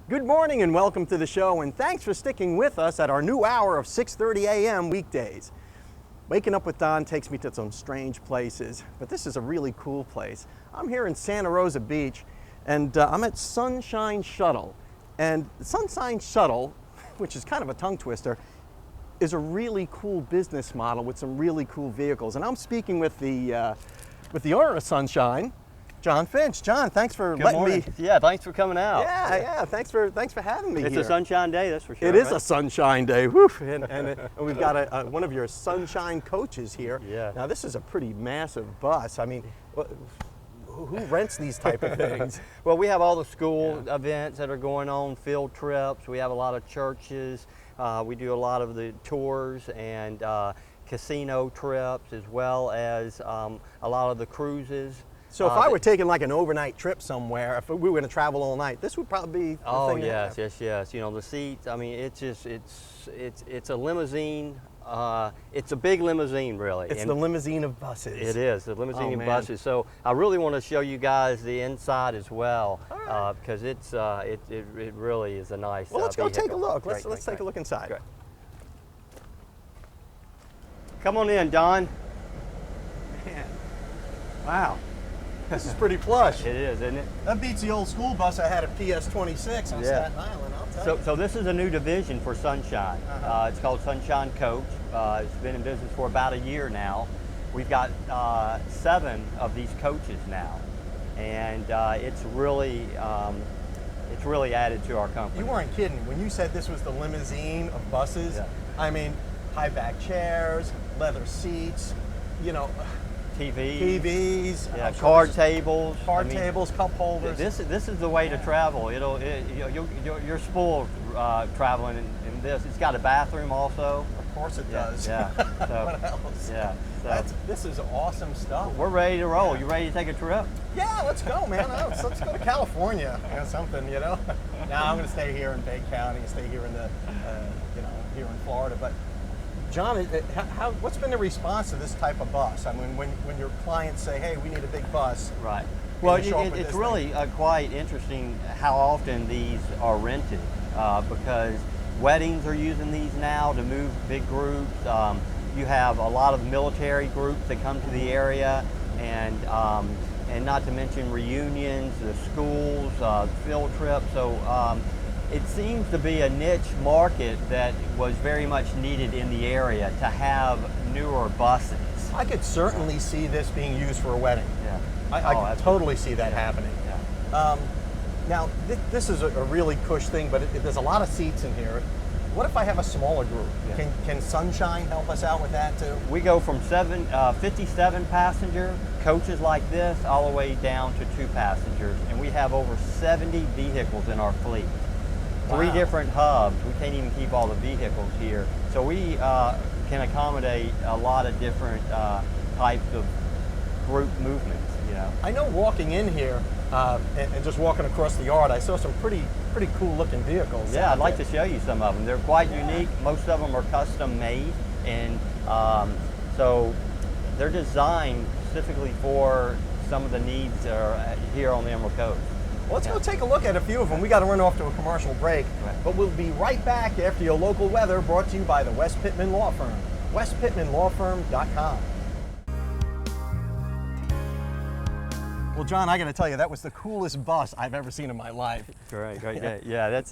Good morning and welcome to the show, and thanks for sticking with us at our new hour of 6:30 a.m. weekdays. Waking Up with Don takes me to some strange places, but this is a really cool place. I'm here in Santa Rosa Beach, and I'm at Sunshine Shuttle. And Sunshine Shuttle, which is kind of a tongue twister, is a really cool business model with some really cool vehicles. And I'm speaking with the owner of Sunshine, John Finch. John, thanks for letting me. Yeah, thanks for coming out. Yeah. Thanks for having me It's here. a sunshine day, that's for sure. It is a sunshine day. Woo. And we've got one of your sunshine coaches here. Yeah. Now this is a pretty massive bus. I mean, who rents these type of things? Well, we have all the school events that are going on, field trips. We have a lot of churches. We do a lot of the tours and casino trips, as well as a lot of the cruises. So if I were taking like an overnight trip somewhere, if we were going to travel all night, this would probably be the thing to have. Yes. You know, the seats, I mean, it's a limousine. It's a big limousine, really. It's the limousine of buses. It is, the limousine of buses. So I really want to show you guys the inside as well, because it really is a nice Well, let's go vehicle. take a look. Great, Let's take a look inside. Great. Come on in, Don. Man. Wow. This is pretty plush. It is, isn't it? That beats the old school bus I had at PS 26 on Staten Island, I'll tell you. So this is a new division for Sunshine. It's called Sunshine Coach. It's been in business for about a year now. We've got 7 of these coaches now, and it's really added to our company. You weren't kidding when you said this was the limousine of buses. Yeah. I mean, high back chairs, leather seats, you know, TVs, card tables, tables, cup holders. This is the way to travel. You're spoiled traveling in this. It's got a bathroom also. Of course it does. Yeah. So, what else? Yeah. So This is awesome stuff. we're ready to roll. You ready to take a trip? Yeah, let's go, man. Let's go to California or something, you know. Now I'm going to stay here in Bay County, stay here in the, here in Florida. But John, what's been the response to this type of bus? I mean, when your clients say, "Hey, we need a big bus," right? Well, it's really quite interesting how often these are rented, because weddings are using these now to move big groups. You have a lot of military groups that come to the area, and not to mention reunions, the schools, field trips. So it seems to be a niche market that was very much needed in the area to have newer buses. I could certainly see this being used for a wedding. Yeah. I could totally see that happening. Yeah. Now, this is a really cush thing, but there's a lot of seats in here. What if I have a smaller group? Yeah. Can Sunshine help us out with that too? We go from 57 passenger coaches like this all the way down to 2 passengers, and we have over 70 vehicles in our fleet. Wow. 3 different hubs. We can't even keep all the vehicles here. So we can accommodate a lot of different types of group movements, you know. I know walking in here and just walking across the yard, I saw some pretty cool looking vehicles. Yeah, I'd like to show you some of them. They're quite unique. Most of them are custom made, and so they're designed specifically for some of the needs that are here on the Emerald Coast. Well, let's go take a look at a few of them. We got to run off to a commercial break, but we'll be right back after your local weather, brought to you by the West Pittman Law Firm. westpittmanlawfirm.com. Well, John, I got to tell you, that was the coolest bus I've ever seen in my life. Great. Yeah, that's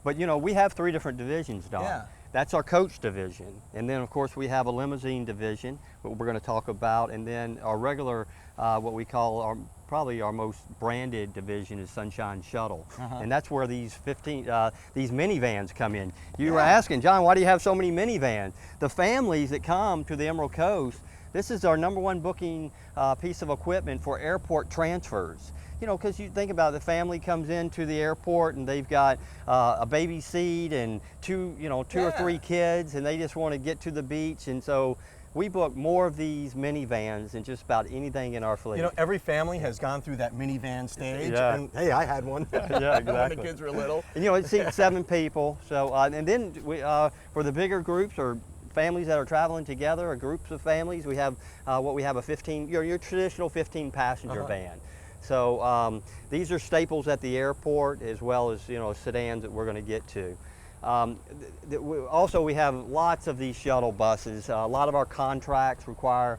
but you know, we have 3 different divisions, Don. Yeah. That's our coach division, and then of course we have a limousine division, what we're going to talk about, and then our regular, what we call probably our most branded division is Sunshine Shuttle, and that's where these these minivans come in. You were asking, John, why do you have so many minivans? The families that come to the Emerald Coast, this is our #1 booking piece of equipment for airport transfers. You know, because you think about it, the family comes into the airport and they've got a baby seat and two or 3 kids, and they just want to get to the beach, and so we book more of these minivans than just about anything in our fleet. You know, every family has gone through that minivan stage, and hey, I had one. Yeah, exactly. When the kids were little. And, you know, it seats 7 people. So, and then we, for the bigger groups or families that are traveling together, or groups of families, we have a 15, your traditional 15 passenger van. So these are staples at the airport, as well as sedans that we're going to get to. Also, we have lots of these shuttle buses. A lot of our contracts require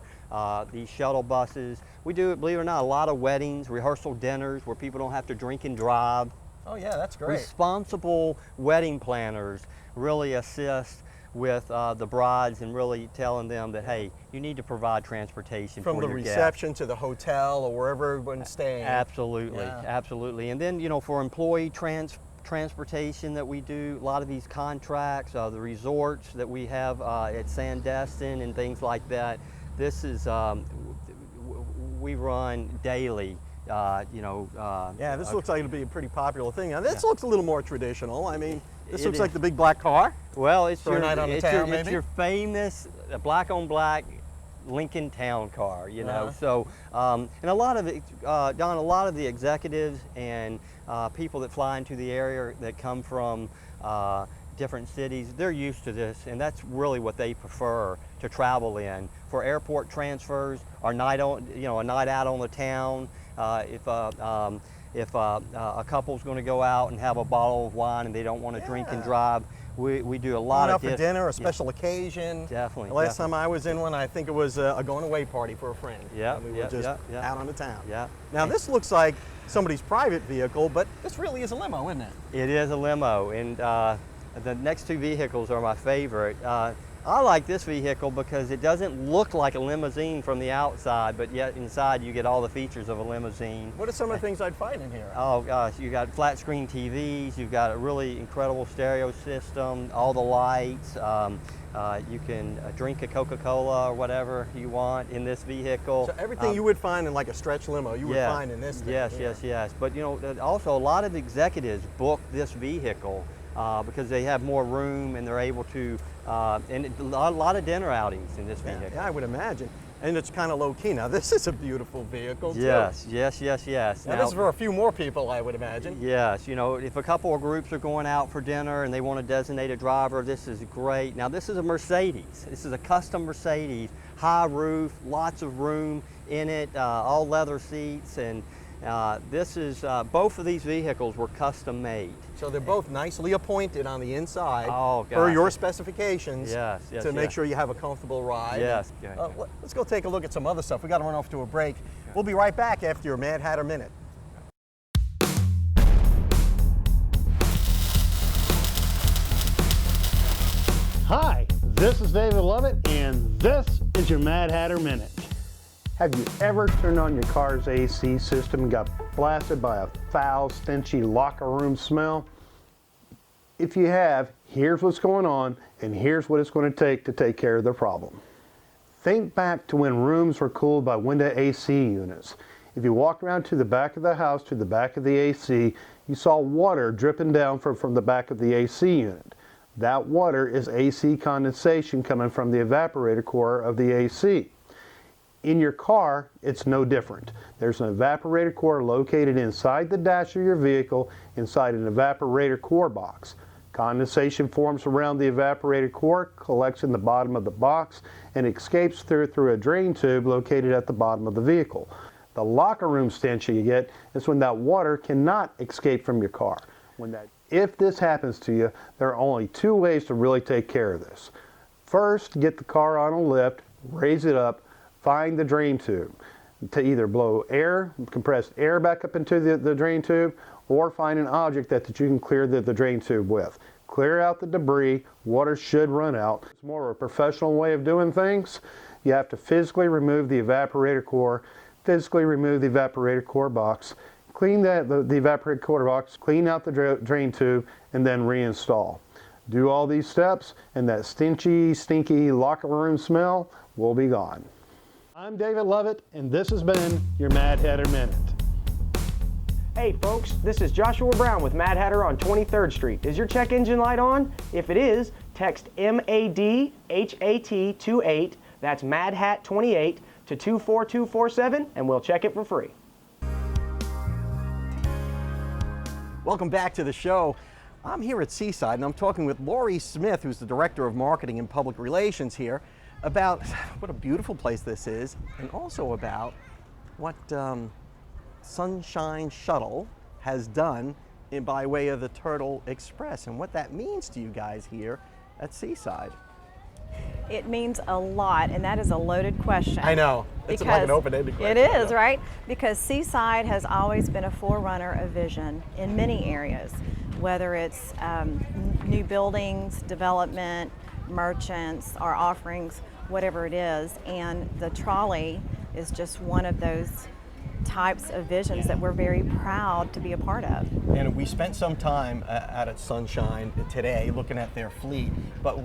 these shuttle buses. We do, believe it or not, a lot of weddings, rehearsal dinners where people don't have to drink and drive. Oh yeah, that's great. Responsible wedding planners really assist with the brides and really telling them that, hey, you need to provide transportation from for the your reception guests. to the hotel or wherever everyone's staying. Absolutely, Yeah. absolutely. And then, for employee transportation that we do, a lot of these contracts, the resorts that we have at Sandestin and things like that, this is, we run daily. Yeah, this looks like it'll be a pretty popular thing. Now, this looks a little more traditional. I mean, this looks is. like the big black car. Well, it's For a night on the town, it's maybe? your famous black on black Lincoln Town car, Uh-huh. So, and a lot of it, Don, a lot of the executives and people that fly into the area that come from different cities, they're used to this, and that's really what they prefer to travel in. For airport transfers, or night on, a night out on the town, if a couple's going to go out and have a bottle of wine and they don't want to drink and drive, we do a lot of for this. dinner, a special occasion. Definitely. The last time I was in one, I think it was a going away party for a friend. Yeah, And we yeah, were just yeah. out on the town. Yeah. Now this looks like somebody's private vehicle, but this really is a limo, isn't it? It is a limo, and the next two vehicles are my favorite. I like this vehicle because it doesn't look like a limousine from the outside, but yet inside you get all the features of a limousine. What are some of the things I'd find in here? Oh gosh, you got flat screen TVs, you've got a really incredible stereo system, all the lights. You can drink a Coca-Cola or whatever you want in this vehicle. So everything you would find in like a stretch limo, you would find in this thing. Yes, here. yes. But also a lot of executives book this vehicle because they have more room and they're able to, and a lot of dinner outings in this vehicle. Yeah, I would imagine. And it's kind of low key. Now this is a beautiful vehicle too. Yes. Now this is for a few more people, I would imagine. Yes, if a couple of groups are going out for dinner and they want to designate a driver, this is great. Now this is a Mercedes. This is a custom Mercedes, high roof, lots of room in it, all leather seats, and this is, both of these vehicles were custom made. So they're both nicely appointed on the inside Oh, per gosh. your specifications Yes, to make sure you have a comfortable ride. Yes. Let's go take a look at some other stuff. We got to run off to a break. We'll be right back after your Mad Hatter Minute. Hi, this is David Lovett, and this is your Mad Hatter Minute. Have you ever turned on your car's AC system and got blasted by a foul, stinchy locker room smell? If you have, here's what's going on, and here's what it's going to take care of the problem. Think back to when rooms were cooled by window AC units. If you walked around to the back of the house, to the back of the AC, you saw water dripping down from the back of the AC unit. That water is AC condensation coming from the evaporator core of the AC. In your car, it's no different. There's an evaporator core located inside the dash of your vehicle, inside an evaporator core box. Condensation forms around the evaporator core, collects in the bottom of the box, and escapes through a drain tube located at the bottom of the vehicle. The locker room stench you get is when that water cannot escape from your car. If this happens to you, there are only two ways to really take care of this. First, get the car on a lift, raise it up, find the drain tube to either blow air, compressed air back up into the drain tube, or find an object that you can clear the drain tube with. Clear out the debris, water should run out. It's more of a professional way of doing things. You have to physically remove the evaporator core, physically remove the evaporator core box, clean the evaporator core box, clean out the drain tube, and then reinstall. Do all these steps, and that stinky locker room smell will be gone. I'm David Lovett, and this has been your Mad Hatter Minute. Hey folks, this is Joshua Brown with Mad Hatter on 23rd Street. Is your check engine light on? If it is, text MADHAT28, that's MADHAT28, to 24247, and we'll check it for free. Welcome back to the show. I'm here at Seaside, and I'm talking with Lori Smith, who's the Director of Marketing and Public Relations here, about what a beautiful place this is, and also about what Sunshine Shuttle has done by way of the Turtle Express and what that means to you guys here at Seaside. It means a lot, and that is a loaded question. I know. It's like an open-ended question. It is, right? Because Seaside has always been a forerunner of vision in many areas, whether it's new buildings, development, merchants, our offerings, whatever it is. And the trolley is just one of those types of visions that we're very proud to be a part of. And we spent some time out at Sunshine today looking at their fleet, but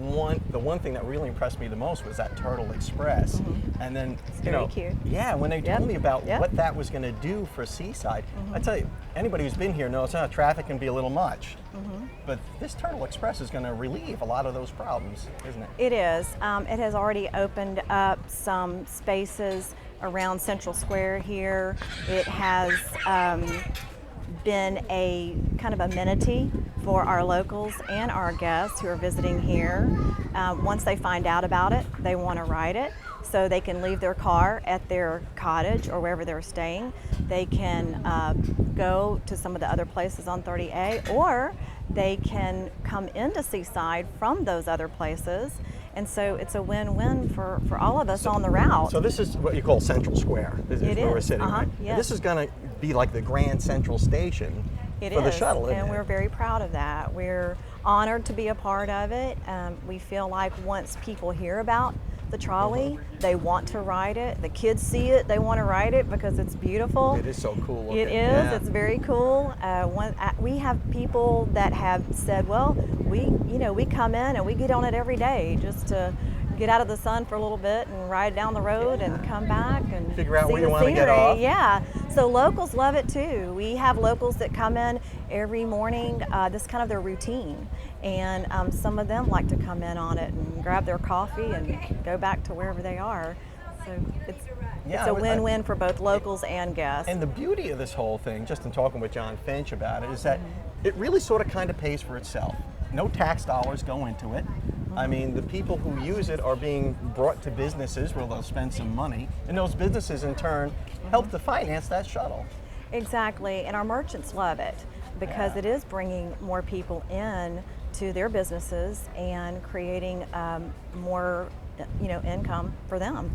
the one thing that really impressed me the most was that Turtle Express. And then, It's very cute. Yeah, when they told me about Yep. what that was going to do for Seaside, I tell you, anybody who's been here knows traffic can be a little much. But this Turtle Express is going to relieve a lot of those problems, isn't it? It is. It has already opened up some spaces around Central Square here. It has been a kind of amenity for our locals and our guests who are visiting here. Once they find out about it, they want to ride it. So they can leave their car at their cottage or wherever they're staying. They can go to some of the other places on 30A, or they can come into Seaside from those other places. And so it's a win-win for all of us on the route. So this is what you call Central Square. This is where we're sitting, right? Yes. And this is going to be like the Grand Central Station for the shuttle, isn't and it? we're very proud of that. We're honored to be a part of it. We feel like once people hear about the trolley, they want to ride it. The kids see it, they want to ride it because it's beautiful. It is so cool looking. It is. Yeah. It's very cool. We have people that have said, well, we come in and we get on it every day just to get out of the sun for a little bit and ride down the road and come back and Figure out see where the you want to get scenery. off. Yeah. So locals love it too. We have locals that come in every morning. This is kind of their routine. And some of them like to come in on it and grab their coffee and go back to wherever they are. So it's a win-win for both locals and guests. And the beauty of this whole thing, just in talking with John Finch about it, is that it really sort of kind of pays for itself. No tax dollars go into it. I mean, the people who use it are being brought to businesses where they'll spend some money, and those businesses in turn help to finance that shuttle. Exactly, and our merchants love it because it is bringing more people in to their businesses and creating more income for them.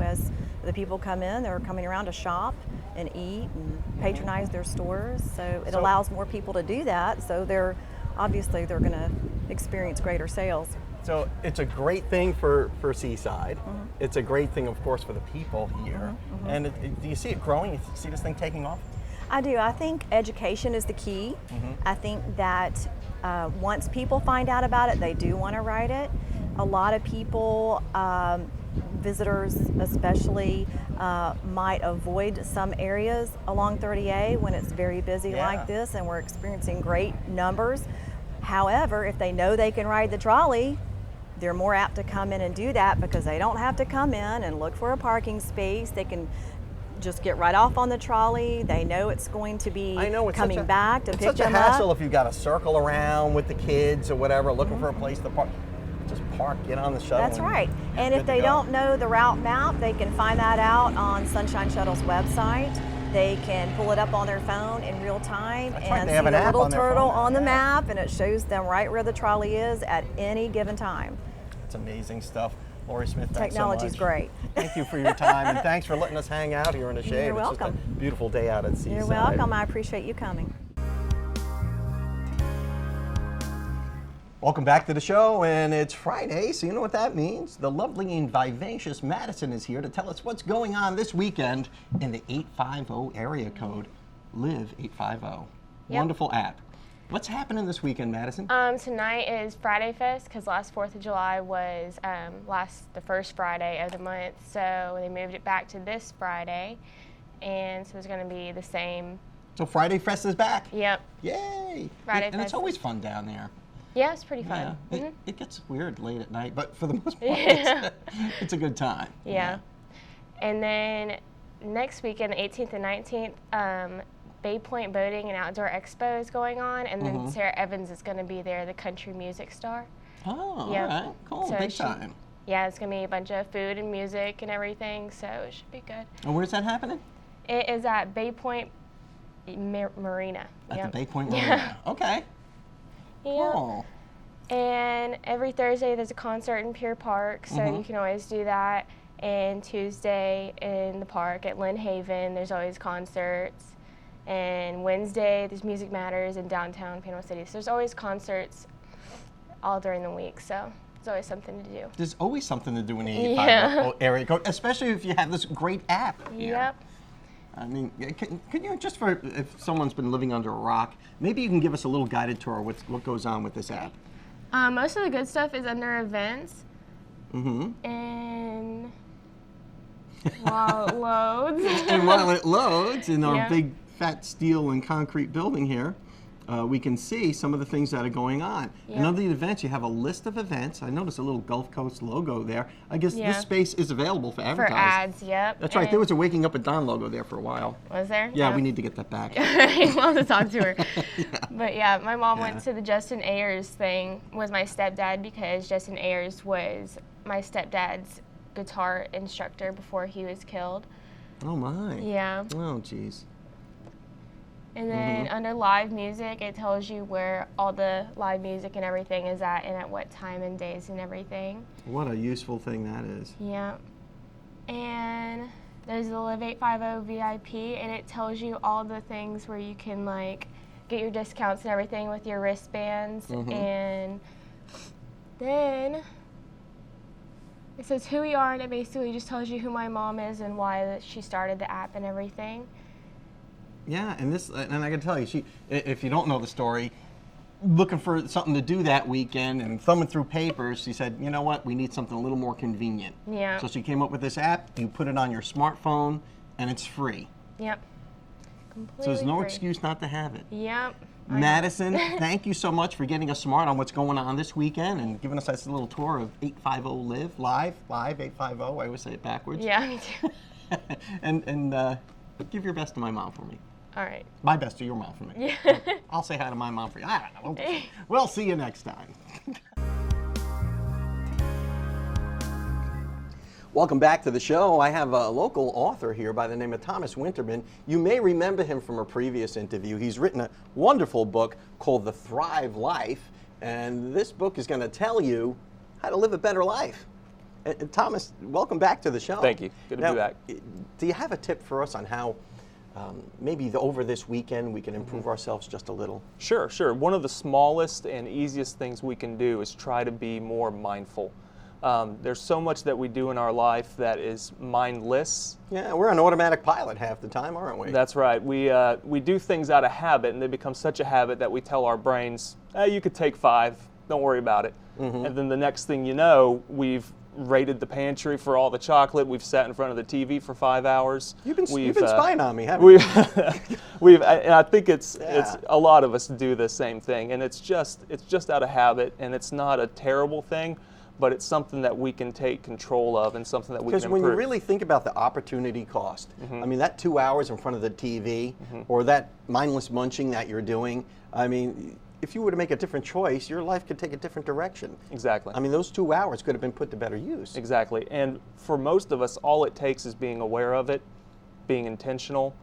As the people come in, they're coming around to shop and eat and patronize their stores. So it allows more people to do that. So they're going to experience greater sales. So it's a great thing for Seaside. It's a great thing, of course, for the people here. And do you see it growing? You see this thing taking off? I do. I think education is the key. I think that once people find out about it, they do want to ride it. A lot of people, visitors especially, might avoid some areas along 30A when it's very busy like this, and we're experiencing great numbers. However, if they know they can ride the trolley, they're more apt to come in and do that because they don't have to come in and look for a parking space. They can just get right off on the trolley. They know it's going to be coming back to pick them up. It's such a hassle if you've got to circle around with the kids or whatever, looking for a place to park. Just park, get on the shuttle. That's right. And if they don't know the route map, they can find that out on Sunshine Shuttle's website. They can pull it up on their phone in real time and see the little turtle on the map, and it shows them right where the trolley is at any given time. It's amazing stuff. Lori Smith, thanks Technology's so much. great. Thank you for your time, and thanks for letting us hang out here in the shade. You're welcome. It's just a beautiful day out at Seaside. You're welcome. I appreciate you coming. Welcome back to the show, and it's Friday, so you know what that means. The lovely and vivacious Madison is here to tell us what's going on this weekend in the 850 area code. Live 850. Yep. Wonderful app. What's happening this weekend, Madison? Tonight is Friday Fest because last 4th of July was the first Friday of the month, so they moved it back to this Friday, and so it's going to be the same. So Friday Fest is back. Yep. Yay! Friday and it's Fest. always fun down there. Yeah, it's pretty fun. Yeah. It gets weird late at night, but for the most part, it's a good time. Yeah. And then next weekend, the 18th and 19th, Bay Point Boating and Outdoor Expo is going on, and then Sarah Evans is going to be there, the country music star. Oh, Yep. all right. Cool. So Big time. Yeah, it's going to be a bunch of food and music and everything, so it should be good. And where's that happening? It is at Bay Point Marina. At Yep. the Bay Point Marina. Okay. Yeah. Cool. And every Thursday there's a concert in Pier Park, so you can always do that. And Tuesday in the park at Lynn Haven, there's always concerts. And Wednesday there's Music Matters in downtown Panama City. So there's always concerts all during the week, so there's always something to do. There's always something to do in the 85 Yeah. area code, especially if you have this great app here. Yep. I mean, can you, just for if someone's been living under a rock, maybe you can give us a little guided tour of what goes on with this app? Most of the good stuff is under events. Mm-hmm. And while it loads. And while it loads in our Yeah. big fat steel and concrete building here, we can see some of the things that are going on. And Yeah. under the events, you have a list of events. I noticed a little Gulf Coast logo there. I guess Yeah. this space is available for For advertising. ads, yep. That's right. And- There was a Waking Up With Don logo there for a while. Was there? Yeah, we need to get that back. I'd love to talk to her. But yeah, my mom went to the Justin Ayers thing with my stepdad because Justin Ayers was my stepdad's guitar instructor before he was killed. Oh, my. Yeah. Oh, jeez. And then under live music, it tells you where all the live music and everything is at and at what time and days and everything. What a useful thing that is. Yeah. And there's the Live 850 VIP, and it tells you all the things where you can like get your discounts and everything with your wristbands. And then it says who we are, and it basically just tells you who my mom is and why that she started the app and everything. Yeah, and I can tell you, if you don't know the story, looking for something to do that weekend and thumbing through papers, she said, you know what, we need something a little more convenient. Yeah. So she came up with this app. You put it on your smartphone, and it's free. Yep. Completely So there's no free. excuse not to have it. Yep. Madison, thank you so much for getting us smart on what's going on this weekend and giving us this little tour of 850 Live 850. I always say it backwards. Yeah, me too. and give your best to my mom for me. All right. My best to your mom for me. Yeah. I'll say hi to my mom for you. I don't know. We'll see you next time. Welcome back to the show. I have a local author here by the name of Thomas Winterman. You may remember him from a previous interview. He's written a wonderful book called The Thrive Life, and this book is going to tell you how to live a better life. And Thomas, welcome back to the show. Thank you. Good to be back. Do you have a tip for us on how maybe over this weekend we can improve ourselves just a little? Sure. One of the smallest and easiest things we can do is try to be more mindful. There's so much that we do in our life that is mindless. Yeah, we're on automatic pilot half the time, aren't we? That's right. We do things out of habit, and they become such a habit that we tell our brains, you could take 5, don't worry about it. And then the next thing you know, we've raided the pantry for all the chocolate. We've sat in front of the TV for 5 hours. You've been spying on me, haven't you? And I think it's a lot of us do the same thing, and it's just out of habit, and it's not a terrible thing, but it's something that we can take control of and something that we can Because improve. when you really think about the opportunity cost, I mean, that 2 hours in front of the TV or that mindless munching that you're doing, I mean, if you were to make a different choice, your life could take a different direction. Exactly. I mean, those 2 hours could have been put to better use. Exactly. And for most of us, all it takes is being aware of it, being intentional,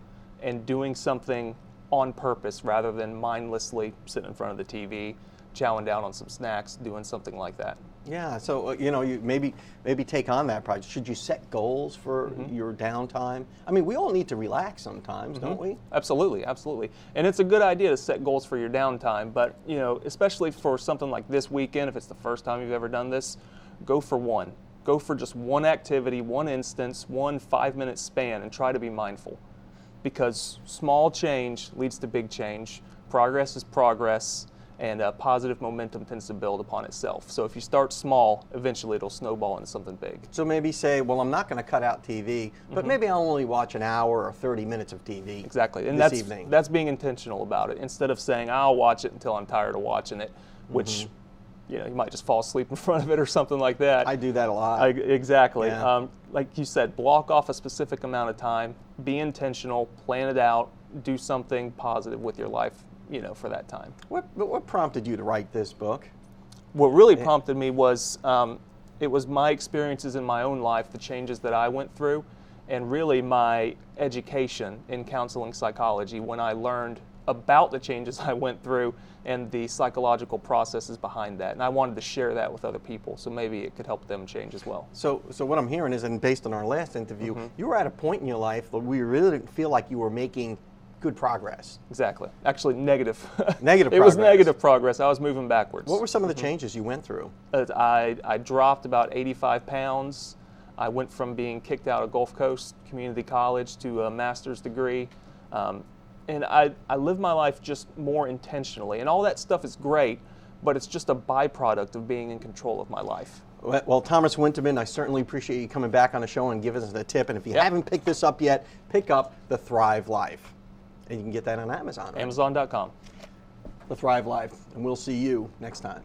and doing something on purpose rather than mindlessly sitting in front of the TV, chowing down on some snacks, doing something like that. Yeah, so you maybe take on that project. Should you set goals for your downtime? I mean, we all need to relax sometimes, don't we? Absolutely. And it's a good idea to set goals for your downtime, but especially for something like this weekend, if it's the first time you've ever done this, go for one. Go for just one activity, one instance, one 5-minute span, and try to be mindful. Because small change leads to big change. Progress is progress. And positive momentum tends to build upon itself. So if you start small, eventually it'll snowball into something big. So maybe say, well, I'm not going to cut out TV, but maybe I'll only watch an hour or 30 minutes of TV. Exactly, and this evening. That's being intentional about it. Instead of saying, I'll watch it until I'm tired of watching it, which you might just fall asleep in front of it or something like that. I do that a lot. Exactly. Yeah. Like you said, block off a specific amount of time, be intentional, plan it out, do something positive with your life, for that time. What prompted you to write this book? What really prompted me was it was my experiences in my own life, the changes that I went through, and really my education in counseling psychology when I learned about the changes I went through and the psychological processes behind that. And I wanted to share that with other people, so maybe it could help them change as well. So what I'm hearing is, and based on our last interview, you were at a point in your life where you really didn't feel like you were making good progress. Exactly. Actually, negative. Negative It was progress. negative progress. I was moving backwards. What were some of the changes you went through? I dropped about 85 pounds. I went from being kicked out of Gulf Coast Community College to a master's degree. And I live my life just more intentionally. And all that stuff is great, but it's just a byproduct of being in control of my life. Well, Thomas Winterman, I certainly appreciate you coming back on the show and giving us the tip. And if you Yep. haven't picked this up yet, pick up The Thrive Life. And you can get that on Amazon. Right? Amazon.com. The Thrive Life. And we'll see you next time.